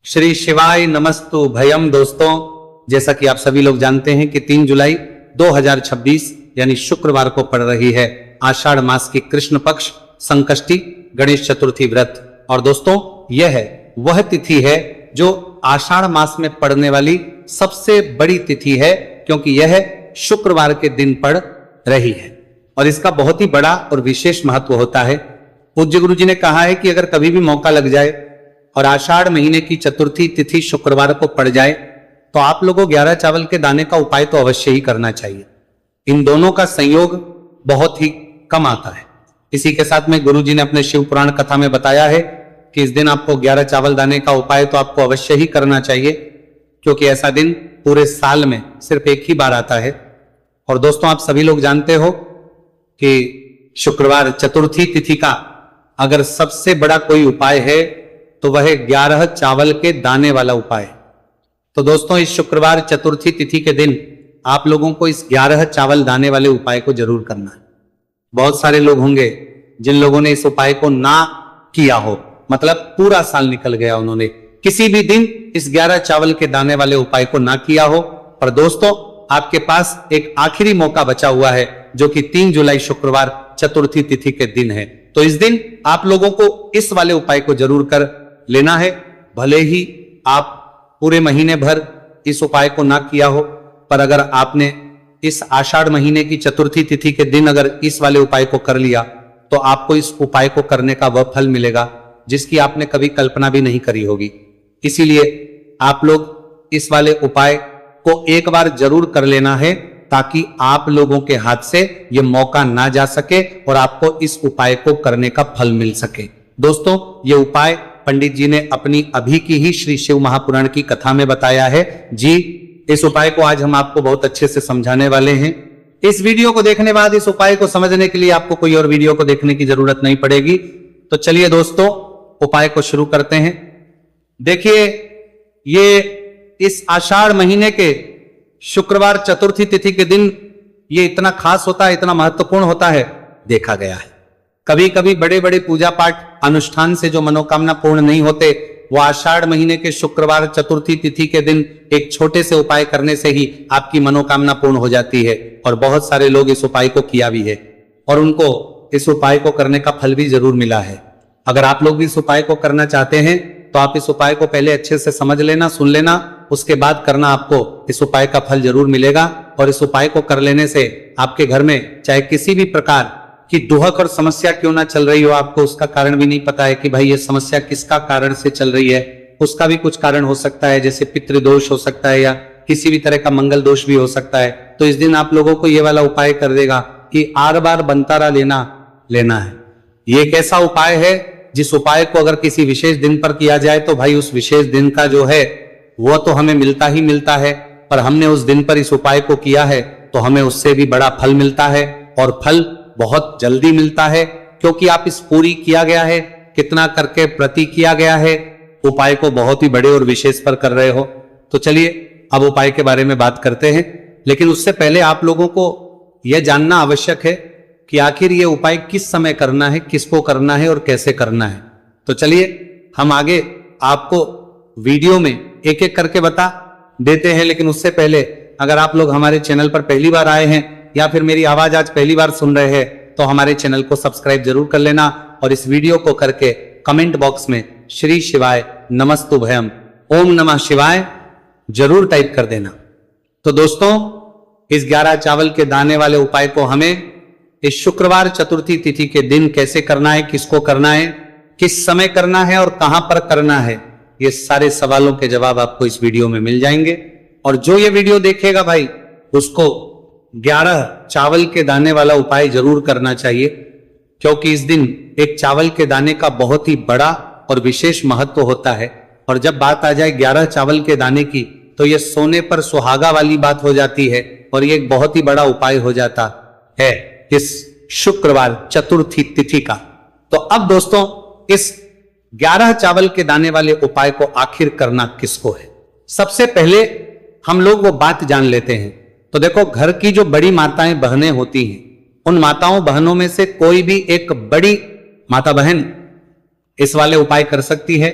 श्री शिवाय नमस्तु भयम। दोस्तों, जैसा कि आप सभी लोग जानते हैं कि 3 जुलाई 2026 यानी शुक्रवार को पड़ रही है आषाढ़ मास की कृष्ण पक्ष संकष्टी गणेश चतुर्थी व्रत। और दोस्तों, यह है वह तिथि है जो आषाढ़ मास में पड़ने वाली सबसे बड़ी तिथि है, क्योंकि यह शुक्रवार के दिन पड़ रही है और इसका बहुत ही बड़ा और विशेष महत्व होता है। पूज्य गुरु जी ने कहा है कि अगर कभी भी मौका लग जाए और आषाढ़ महीने की चतुर्थी तिथि शुक्रवार को पड़ जाए तो आप लोगों को 11 चावल के दाने का उपाय तो अवश्य ही करना चाहिए। इन दोनों का संयोग बहुत ही कम आता है। इसी के साथ में गुरु जी ने अपने शिव पुराण कथा में बताया है कि इस दिन आपको 11 चावल दाने का उपाय तो आपको अवश्य ही करना चाहिए, क्योंकि ऐसा दिन पूरे साल में सिर्फ एक ही बार आता है। और दोस्तों, आप सभी लोग जानते हो कि शुक्रवार चतुर्थी तिथि का अगर सबसे बड़ा कोई उपाय है तो वह 11 चावल के दाने वाला उपाय। तो दोस्तों, इस शुक्रवार चतुर्थी तिथि के दिन आप लोगों को इस 11 चावल दाने वाले उपाय को जरूर करना है। बहुत सारे लोग होंगे जिन लोगों ने इस उपाय को ना किया हो, मतलब पूरा साल निकल गया, उन्होंने किसी भी दिन इस 11 चावल के दाने वाले उपाय को ना किया हो। पर दोस्तों, आपके पास एक आखिरी मौका बचा हुआ है जो कि 3 जुलाई शुक्रवार चतुर्थी तिथि के दिन है। तो इस दिन आप लोगों को इस वाले उपाय को जरूर कर लेना है। भले ही आप पूरे महीने भर इस उपाय को ना किया हो, पर अगर आपने इस आषाढ़ महीने की चतुर्थी तिथि के दिन अगर इस वाले उपाय को कर लिया तो आपको इस उपाय को करने का वह फल मिलेगा जिसकी आपने कभी कल्पना भी नहीं करी होगी। इसीलिए आप लोग इस वाले उपाय को एक बार जरूर कर लेना है, ताकि आप लोगों के हाथ से यह मौका ना जा सके और आपको इस उपाय को करने का फल मिल सके। दोस्तों, ये उपाय पंडित जी ने अपनी अभी की ही श्री शिव महापुराण की कथा में बताया है जी। इस उपाय को आज हम आपको बहुत अच्छे से समझाने वाले हैं। इस वीडियो को देखने बाद इस उपाय को समझने के लिए आपको कोई और वीडियो को देखने की जरूरत नहीं पड़ेगी। तो चलिए दोस्तों, उपाय को शुरू करते हैं। देखिए, ये इस आषाढ़ महीने के शुक्रवार चतुर्थी तिथि के दिन ये इतना खास होता है, इतना महत्वपूर्ण होता है, देखा गया है। कभी कभी बड़े बड़े पूजा पाठ अनुष्ठान से जो मनोकामना पूर्ण नहीं होते, वो आषाढ़ महीने के शुक्रवार चतुर्थी तिथि के दिन एक छोटे से उपाय करने से ही आपकी मनोकामना पूर्ण हो जाती है। और बहुत सारे लोग इस उपाय को किया भी है और उनको इस उपाय को करने का फल भी जरूर मिला है। अगर आप लोग भी इस उपाय को करना चाहते हैं तो आप इस उपाय को पहले अच्छे से समझ लेना, सुन लेना, उसके बाद करना। आपको इस उपाय का फल जरूर मिलेगा। और इस उपाय को कर लेने से आपके घर में चाहे किसी भी प्रकार की दुहक और समस्या क्यों ना चल रही हो, आपको उसका कारण भी नहीं पता है कि भाई ये समस्या किसका कारण से चल रही है, उसका भी कुछ कारण हो सकता है, जैसे पितृदोष हो सकता है या किसी भी तरह का मंगल दोष भी हो सकता है। तो इस दिन आप लोगों को ये वाला उपाय कर देगा कि 8 बार बंतारा लेना है। ये एक ऐसा उपाय है जिस उपाय को अगर किसी विशेष दिन पर किया जाए तो भाई उस विशेष दिन का जो है वो तो हमें मिलता ही मिलता है, पर हमने उस दिन पर इस उपाय को किया है तो हमें उससे भी बड़ा फल मिलता है। और फल बहुत जल्दी मिलता है, क्योंकि आप इस पूरी किया गया है, कितना करके प्रति किया गया है, उपाय को बहुत ही बड़े और विशेष पर कर रहे हो। तो चलिए अब उपाय के बारे में बात करते हैं। लेकिन उससे पहले आप लोगों को यह जानना आवश्यक है कि आखिर ये उपाय किस समय करना है, किसको करना है और कैसे करना है। तो चलिए हम आगे आपको वीडियो में एक एक करके बता देते हैं। लेकिन उससे पहले अगर आप लोग हमारे चैनल पर पहली बार आए हैं या फिर मेरी आवाज आज पहली बार सुन रहे हैं तो हमारे चैनल को सब्सक्राइब जरूर कर लेना और इस वीडियो को करके कमेंट बॉक्स में श्री शिवाय नमस्तु भयम ओम नमः शिवाय जरूर टाइप कर देना। तो दोस्तों, इस 11 चावल के दाने वाले उपाय को हमें इस शुक्रवार चतुर्थी तिथि के दिन कैसे करना है, किसको करना है, किस समय करना है और कहां पर करना है, ये सारे सवालों के जवाब आपको इस वीडियो में मिल जाएंगे। और जो ये वीडियो देखेगा भाई उसको 11 चावल के दाने वाला उपाय जरूर करना चाहिए, क्योंकि इस दिन एक चावल के दाने का बहुत ही बड़ा और विशेष महत्व होता है। और जब बात आ जाए 11 चावल के दाने की तो यह सोने पर सुहागा वाली बात हो जाती है और ये एक बहुत ही बड़ा उपाय हो जाता है इस शुक्रवार चतुर्थी तिथि का। तो अब दोस्तों, इस 11 चावल के दाने वाले उपाय को आखिर करना किसको है, सबसे पहले हम लोग वो बात जान लेते हैं। तो देखो, घर की जो बड़ी माताएं बहनें होती हैं, उन माताओं बहनों में से कोई भी एक बड़ी माता बहन इस वाले उपाय कर सकती है।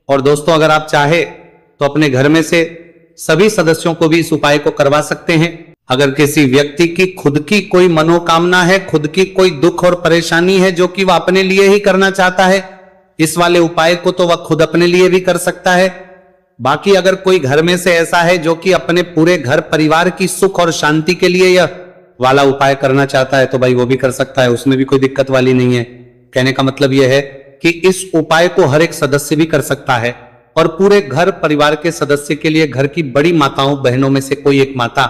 और दोस्तों अगर आप चाहे तो अपने घर में से सभी सदस्यों को भी इस उपाय को करवा सकते हैं। अगर किसी व्यक्ति की खुद की कोई मनोकामना है, खुद की कोई दुख और परेशानी है जो कि वह अपने लिए ही करना चाहता है, इस वाले उपाय को तो वह खुद अपने लिए भी कर सकता है। बाकी अगर कोई घर में से ऐसा है जो कि अपने पूरे घर परिवार की सुख और शांति के लिए यह वाला उपाय करना चाहता है तो भाई वो भी कर सकता है, उसमें भी कोई दिक्कत वाली नहीं है। कहने का मतलब यह है कि इस उपाय को हर एक सदस्य भी कर सकता है और पूरे घर परिवार के सदस्य के लिए घर की बड़ी माताओं बहनों में से कोई एक माता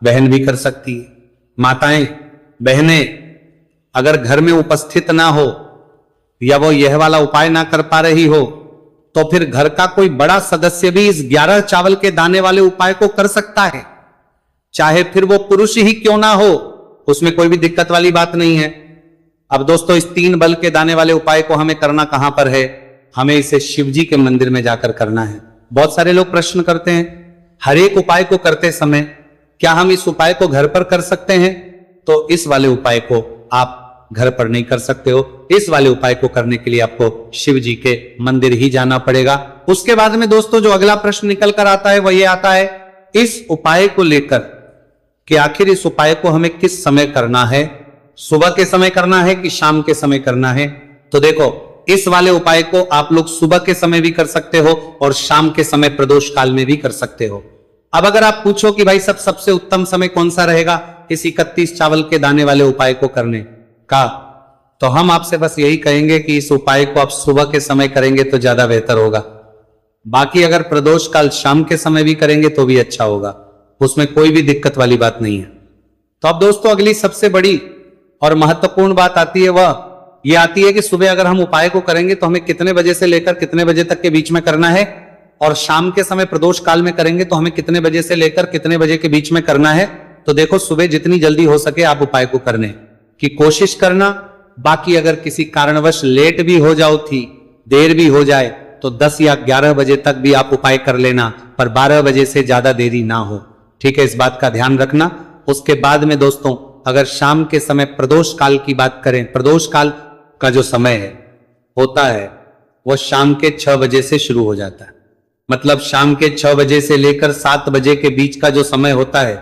बहन भी कर सकती है। माताएं बहनें अगर घर में उपस्थित ना हो या वो यह वाला उपाय ना कर पा रही हो तो फिर घर का कोई बड़ा सदस्य भी इस 11 चावल के दाने वाले उपाय को कर सकता है, चाहे फिर वो पुरुष ही क्यों ना हो, उसमें कोई भी दिक्कत वाली बात नहीं है। अब दोस्तों इस 3 बल के दाने वाले उपाय को हमें करना कहां पर है? हमें इसे शिव जी के मंदिर में जाकर करना है। बहुत सारे लोग प्रश्न करते हैं हर एक उपाय को करते समय क्या हम इस उपाय को घर पर कर सकते हैं? तो इस वाले उपाय को आप घर पर नहीं कर सकते हो। इस वाले उपाय को करने के लिए आपको शिव जी के मंदिर ही जाना पड़ेगा। उसके बाद में दोस्तों जो अगला प्रश्न निकल कर आता है वह ये आता है इस उपाय को लेकर कि आखिर इस उपाय को हमें किस समय करना है, सुबह के समय करना है कि शाम के समय करना है? तो देखो इस वाले उपाय को आप लोग सुबह के समय भी कर सकते हो और शाम के समय प्रदोष काल में भी कर सकते हो। अब अगर आप पूछो कि भाई सबसे उत्तम समय कौन सा रहेगा इस 31 चावल के दाने वाले उपाय को करने का, तो हम आपसे बस यही कहेंगे कि इस उपाय को आप सुबह के समय करेंगे तो ज्यादा बेहतर होगा। बाकी अगर प्रदोष काल शाम के समय भी करेंगे तो भी अच्छा होगा, उसमें कोई भी दिक्कत वाली बात नहीं है। तो अब दोस्तों अगली सबसे बड़ी और महत्वपूर्ण बात आती है, वह ये आती है कि सुबह अगर हम उपाय को करेंगे तो हमें कितने बजे से लेकर कितने बजे तक के बीच में करना है, और शाम के समय प्रदोष काल में करेंगे तो हमें कितने बजे से लेकर कितने बजे के बीच में करना है। तो देखो सुबह जितनी जल्दी हो सके आप उपाय को करने की कोशिश करना। बाकी अगर किसी कारणवश लेट भी हो जाओ थी, देर भी हो जाए तो 10 या 11 बजे तक भी आप उपाय कर लेना, पर 12 बजे से ज्यादा देरी ना हो, ठीक है? इस बात का ध्यान रखना। उसके बाद में दोस्तों अगर शाम के समय प्रदोष काल की बात करें, प्रदोष काल का जो समय है होता है वह शाम के 6 बजे से शुरू हो जाता है। मतलब शाम के 6 बजे से लेकर 7 बजे के बीच का जो समय होता है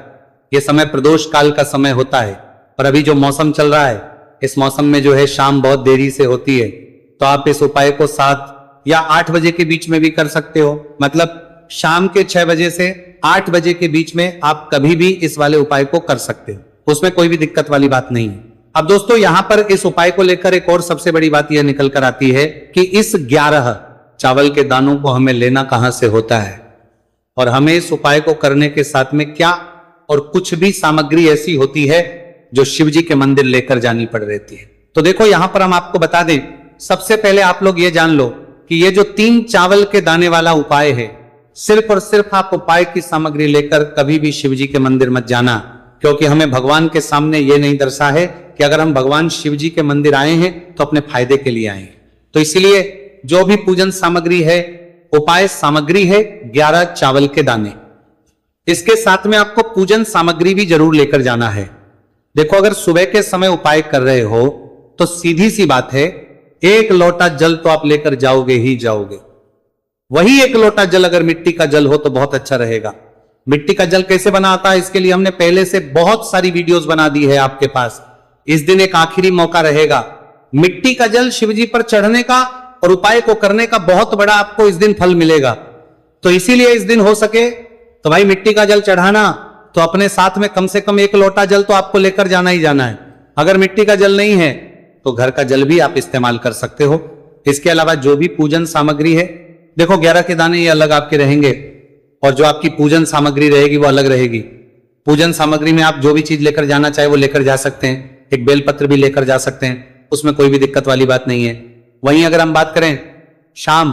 यह समय प्रदोष काल का समय होता है। पर अभी जो मौसम चल रहा है इस मौसम में जो है शाम बहुत देरी से होती है, तो आप इस उपाय को 7 या 8 बजे के बीच में भी कर सकते हो। मतलब शाम के 6 बजे से 8 बजे के बीच में आप कभी भी इस वाले उपाय को कर सकते हो, उसमें कोई भी दिक्कत वाली बात नहीं है। अब दोस्तों यहां पर इस उपाय को लेकर एक और सबसे बड़ी बात यह निकल कर आती है कि इस 11 चावल के दानों को हमें लेना कहां से होता है, और हमें इस उपाय को करने के साथ में क्या और कुछ भी सामग्री ऐसी होती है जो शिव जी के मंदिर लेकर जानी पड़ रहती है। तो देखो यहां पर हम आपको बता दें, सबसे पहले आप लोग ये जान लो कि ये जो 3 चावल के दाने वाला उपाय है, सिर्फ और सिर्फ आप उपाय की सामग्री लेकर कभी भी शिव जी के मंदिर मत जाना, क्योंकि हमें भगवान के सामने ये नहीं दर्शा है कि अगर हम भगवान शिव जी के मंदिर आए हैं तो अपने फायदे के लिए आए हैं। तो इसीलिए जो भी पूजन सामग्री है, उपाय सामग्री है 11 चावल के दाने, इसके साथ में आपको पूजन सामग्री भी जरूर लेकर जाना है। देखो अगर सुबह के समय उपाय कर रहे हो तो सीधी सी बात है 1 लोटा जल तो आप लेकर जाओगे ही जाओगे। वही 1 लोटा जल अगर मिट्टी का जल हो तो बहुत अच्छा रहेगा। मिट्टी का जल कैसे बना आता है इसके लिए हमने पहले से बहुत सारी वीडियोस बना दी है आपके पास। इस दिन एक आखिरी मौका रहेगा मिट्टी का जल शिव जी पर चढ़ने का और उपाय को करने का, बहुत बड़ा आपको इस दिन फल मिलेगा। तो इसीलिए इस दिन हो सके तो भाई मिट्टी का जल चढ़ाना तो अपने साथ में कम से कम 1 लोटा जल तो आपको लेकर जाना ही जाना है। अगर मिट्टी का जल नहीं है तो घर का जल भी आप इस्तेमाल कर सकते हो। इसके अलावा जो भी पूजन सामग्री है, देखो 11 के दाने ये अलग आपके रहेंगे और जो आपकी पूजन सामग्री रहेगी वो अलग रहेगी। पूजन सामग्री में आप जो भी चीज लेकर जाना चाहे वो लेकर जा सकते हैं। एक बेलपत्र भी लेकर जा सकते हैं, उसमें कोई भी दिक्कत वाली बात नहीं है। वहीं अगर हम बात करें शाम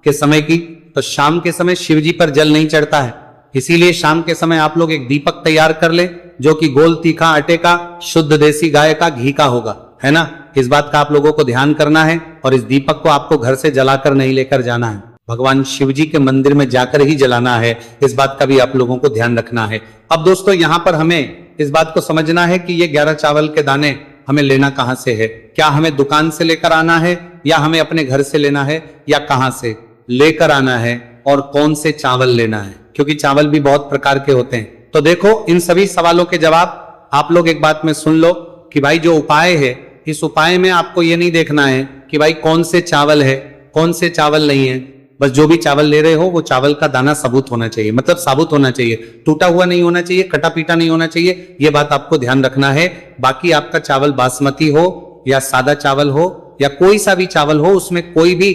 के समय की, तो शाम के समय शिव जी पर जल नहीं चढ़ता है, इसीलिए शाम के समय आप लोग एक दीपक तैयार कर ले जो कि गोल तीखा आटे का, शुद्ध देसी गाय का घी का होगा, है ना? इस बात का आप लोगों को ध्यान करना है और इस दीपक को आपको घर से जलाकर नहीं लेकर जाना है, भगवान शिव जी के मंदिर में जाकर ही जलाना है। इस बात का भी आप लोगों को ध्यान रखना है। अब दोस्तों यहां पर हमें इस बात को समझना है कि ये 11 चावल के दाने हमें लेना कहां से है। क्या हमें दुकान से लेकर आना है या हमें अपने घर से लेना है या कहां से? लेकर आना है और कौन से चावल लेना है, क्योंकि चावल भी बहुत प्रकार के होते हैं। तो देखो, इन सभी सवालों के जवाब आप लोग एक बात में सुन लो कि भाई जो उपाय है, इस उपाय में आपको ये नहीं देखना है कि भाई कौन से चावल है, कौन से चावल नहीं है। बस जो भी चावल ले रहे हो वो चावल का दाना साबुत होना चाहिए, मतलब साबुत होना चाहिए, टूटा हुआ नहीं होना चाहिए, कटा पीटा नहीं होना चाहिए। ये बात आपको ध्यान रखना है। बाकी आपका चावल बासमती हो या सादा चावल हो या कोई सा भी चावल हो, उसमें कोई भी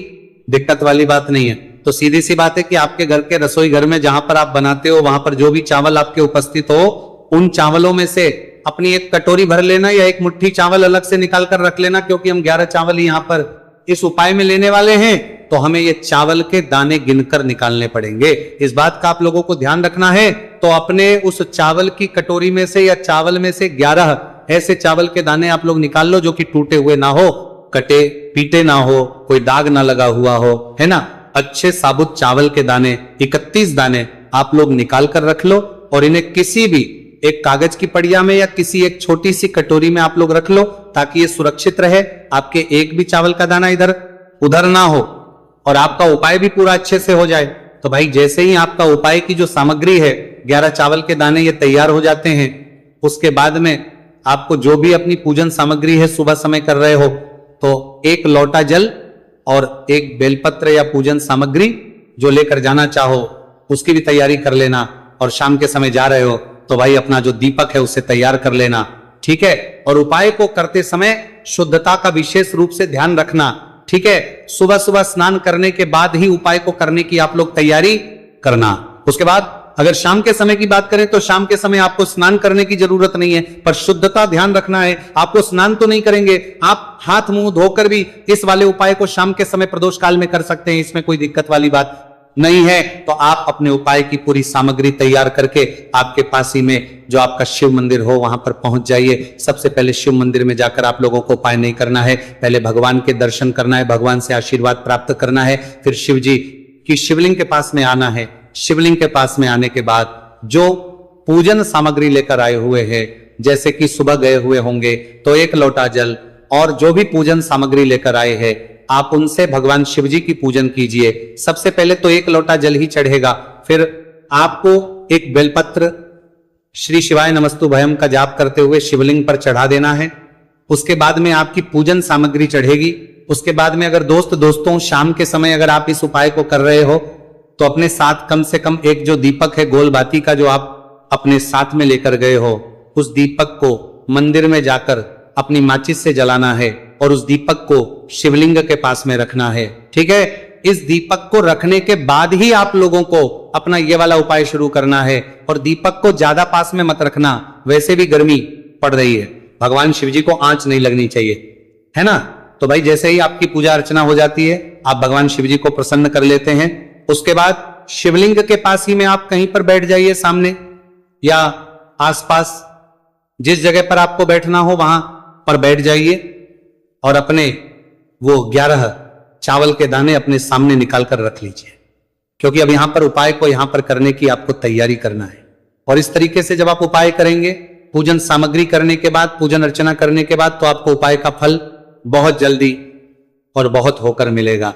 दिक्कत वाली बात नहीं है। तो सीधी सी बात है कि आपके घर के रसोई घर में जहां पर आप बनाते हो, वहां पर जो भी चावल आपके उपस्थित हो, उन चावलों में से अपनी एक कटोरी भर लेना या एक मुट्ठी चावल अलग से निकाल कर रख लेना, क्योंकि हम 11 चावल यहां पर इस उपाय में लेने वाले हैं। तो हमें ये चावल के दाने गिनकर निकालने पड़ेंगे। इस बात का आप लोगों को ध्यान रखना है। तो अपने उस चावल की कटोरी में से या चावल में से 11 ऐसे चावल के दाने आप लोग निकाल लो जो कि टूटे हुए ना हो, कटे पीटे ना हो, कोई दाग ना लगा हुआ हो, है ना। अच्छे साबुत चावल के दाने 31 दाने आप लोग निकाल कर रख लो और इन्हें किसी भी एक कागज की पड़िया में या किसी एक छोटी सी कटोरी में आप लोग रख लो, ताकि ये सुरक्षित रहे, आपके एक भी चावल का दाना इधर उधर ना हो और आपका उपाय भी पूरा अच्छे से हो जाए। तो भाई जैसे ही आपका उपाय की जो सामग्री है, 11 चावल के दाने ये तैयार हो जाते हैं, उसके बाद में आपको जो भी अपनी पूजन सामग्री है सुबह समय कर रहे हो, तो एक लोटा जल और एक बेलपत्र या पूजन सामग्री जो लेकर जाना चाहो उसकी भी तैयारी कर लेना। और शाम के समय जा रहे हो तो भाई अपना जो दीपक है उसे तैयार कर लेना, ठीक है। और उपाय को करते समय शुद्धता का विशेष रूप से ध्यान रखना, ठीक है। सुबह सुबह स्नान करने के बाद ही उपाय को करने की आप लोग तैयारी करना। उसके बाद अगर शाम के समय की बात करें तो शाम के समय आपको स्नान करने की जरूरत नहीं है, पर शुद्धता ध्यान रखना है। आपको स्नान तो नहीं करेंगे, आप हाथ मुंह धोकर भी इस वाले उपाय को शाम के समय प्रदोष काल में कर सकते हैं, इसमें कोई दिक्कत वाली बात नहीं है। तो आप अपने उपाय की पूरी सामग्री तैयार करके आपके पास ही में जो आपका शिव मंदिर हो वहां पर पहुंच जाइए। सबसे पहले शिव मंदिर में जाकर आप लोगों को उपाय नहीं करना है, पहले भगवान के दर्शन करना है, भगवान से आशीर्वाद प्राप्त करना है, फिर शिव जी की शिवलिंग के पास में आना है। शिवलिंग के पास में आने के बाद जो पूजन सामग्री लेकर आए हुए हैं, जैसे कि सुबह गए हुए होंगे तो एक लोटा जल और जो भी पूजन सामग्री लेकर आए हैं, आप उनसे भगवान शिव जी की पूजन कीजिए। सबसे पहले तो एक लोटा जल ही चढ़ेगा, फिर आपको एक बेलपत्र श्री शिवाय नमस्तु भयम का जाप करते हुए शिवलिंग पर चढ़ा देना है। उसके बाद में आपकी पूजन सामग्री चढ़ेगी। उसके बाद में अगर दोस्तों शाम के समय अगर आप इस उपाय को कर रहे हो तो अपने साथ कम से कम एक जो दीपक है गोल बाती का जो आप अपने साथ में लेकर गए हो, उस दीपक को मंदिर में जाकर अपनी माचिस से जलाना है और उस दीपक को शिवलिंग के पास में रखना है, ठीक है। इस दीपक को रखने के बाद ही आप लोगों को अपना ये वाला उपाय शुरू करना है और दीपक को ज्यादा पास में मत रखना, वैसे भी गर्मी पड़ रही है, भगवान शिव जी को आंच नहीं लगनी चाहिए, है ना। तो भाई जैसे ही आपकी पूजा अर्चना हो जाती है, आप भगवान शिव जी को प्रसन्न कर लेते हैं। उसके बाद शिवलिंग के पास ही में आप कहीं पर बैठ जाइए, सामने या आसपास जिस जगह पर आपको बैठना हो वहां पर बैठ जाइए और अपने वो 11 चावल के दाने अपने सामने निकाल कर रख लीजिए, क्योंकि अब यहां पर उपाय को यहां पर करने की आपको तैयारी करना है। और इस तरीके से जब आप उपाय करेंगे, पूजन सामग्री करने के बाद, पूजन अर्चना करने के बाद, तो आपको उपाय का फल बहुत जल्दी और बहुत होकर मिलेगा।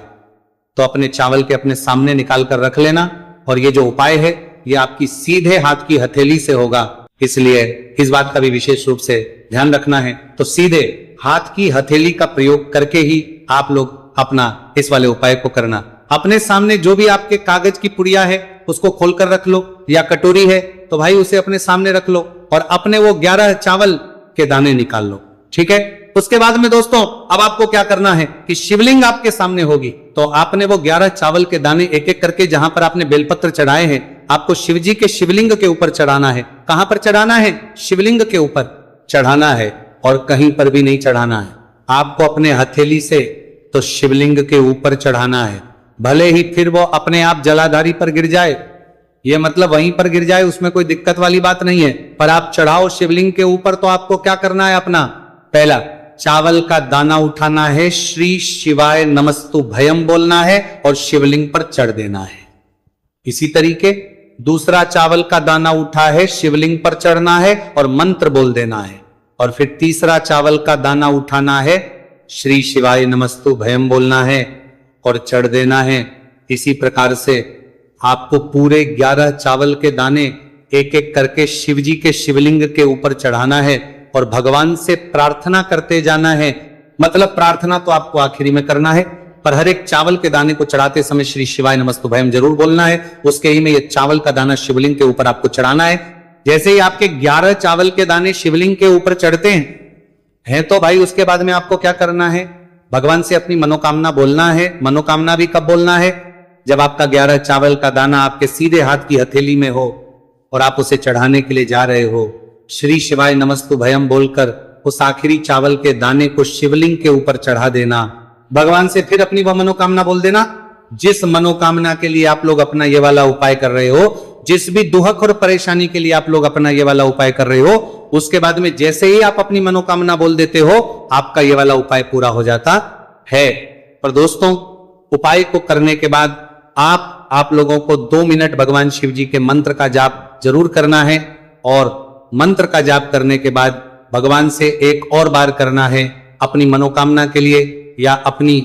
तो अपने चावल के अपने सामने निकाल कर रख लेना। और ये जो उपाय है ये आपकी सीधे हाथ की हथेली से होगा, इसलिए इस बात का भी विशेष रूप से ध्यान रखना है। तो सीधे हाथ की हथेली का प्रयोग करके ही आप लोग अपना इस वाले उपाय को करना। अपने सामने जो भी आपके कागज की पुड़िया है उसको खोलकर रख लो, या कटोरी है तो भाई उसे अपने सामने रख लो और अपने वो 11 चावल के दाने निकाल लो, ठीक है। उसके बाद में दोस्तों अब आपको क्या करना है कि शिवलिंग आपके सामने होगी, तो आपने वो 11 चावल के दाने एक एक करके जहां पर आपने बेलपत्र चढ़ाए हैं, आपको शिव जी के शिवलिंग के ऊपर चढ़ाना है। कहां पर चढ़ाना है? शिवलिंग के ऊपर चढ़ाना है और कहीं पर भी नहीं चढ़ाना है। आपको अपने हथेली से तो शिवलिंग के ऊपर चढ़ाना है, भले ही फिर वो अपने आप जलाधारी पर गिर जाए, ये मतलब वहीं पर गिर जाए, उसमें कोई दिक्कत वाली बात नहीं है, पर आप चढ़ाओ शिवलिंग के ऊपर। तो आपको क्या करना है? अपना पहला चावल का दाना उठाना है, श्री शिवाय नमस्तु भयम बोलना है और शिवलिंग पर चढ़ देना है। इसी तरीके दूसरा चावल का दाना उठा है, शिवलिंग पर चढ़ना है और मंत्र बोल देना है। और फिर तीसरा चावल का दाना उठाना है, श्री शिवाय नमस्तु भयम बोलना है और चढ़ देना है। इसी प्रकार से आपको पूरे 11 चावल के दाने एक एक करके शिव जी के शिवलिंग के ऊपर चढ़ाना है और भगवान से प्रार्थना करते जाना है। मतलब प्रार्थना तो आपको आखिरी में करना है, पर हर एक चावल के दाने को चढ़ाते समय श्री शिवाय नमस्तुभयम जरूर बोलना है। उसके ही में ये चावल का दाना शिवलिंग के ऊपर आपको चढ़ाना है। जैसे ही आपके 11 चावल के दाने शिवलिंग के ऊपर चढ़ते हैं तो भाई उसके बाद में आपको क्या करना है, भगवान से अपनी मनोकामना बोलना है। मनोकामना भी कब बोलना है, जब आपका 11 चावल का दाना आपके सीधे हाथ की हथेली में हो और आप उसे चढ़ाने के लिए जा रहे हो। श्री शिवाय नमस्तुभयम बोलकर उस आखिरी चावल के दाने को शिवलिंग के ऊपर चढ़ा देना। भगवान से फिर अपनी वह मनोकामना बोल देना, जिस मनोकामना के लिए आप लोग अपना ये वाला उपाय कर रहे हो, जिस भी दुख और परेशानी के लिए आप लोग अपना ये वाला उपाय कर रहे हो, उसके बाद में जैसे ही आप अपनी मनोकामना बोल देते हो, आपका ये वाला उपाय पूरा हो जाता है। पर दोस्तों, उपाय को करने के बाद आप लोगों को 2 मिनट भगवान शिव जी के मंत्र का जाप जरूर करना है और मंत्र का जाप करने के बाद भगवान से एक और बार करना है अपनी मनोकामना के लिए या अपनी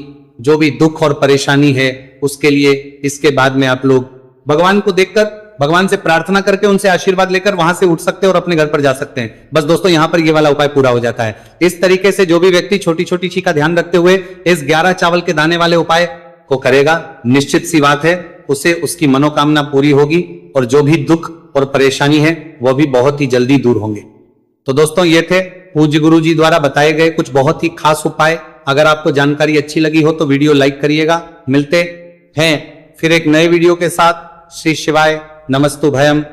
जो भी दुख और परेशानी है उसके लिए। इसके बाद में आप लोग भगवान को देखकर, भगवान से प्रार्थना करके, उनसे आशीर्वाद लेकर वहां से उठ सकते हैं और अपने घर पर जा सकते हैं। बस दोस्तों, यहां पर ये वाला उपाय पूरा हो जाता है। इस तरीके से जो भी व्यक्ति छोटी छोटी चीज का ध्यान रखते हुए इस 11 चावल के दाने वाले उपाय को करेगा, निश्चित सी बात है उसे उसकी मनोकामना पूरी होगी और जो भी दुख और परेशानी है वह भी बहुत ही जल्दी दूर होंगे। तो दोस्तों, ये थे पूज्य गुरु जी द्वारा बताए गए कुछ बहुत ही खास उपाय। अगर आपको जानकारी अच्छी लगी हो तो वीडियो लाइक करिएगा। मिलते हैं फिर एक नए वीडियो के साथ। श्री शिवाय नमस्तुभयम।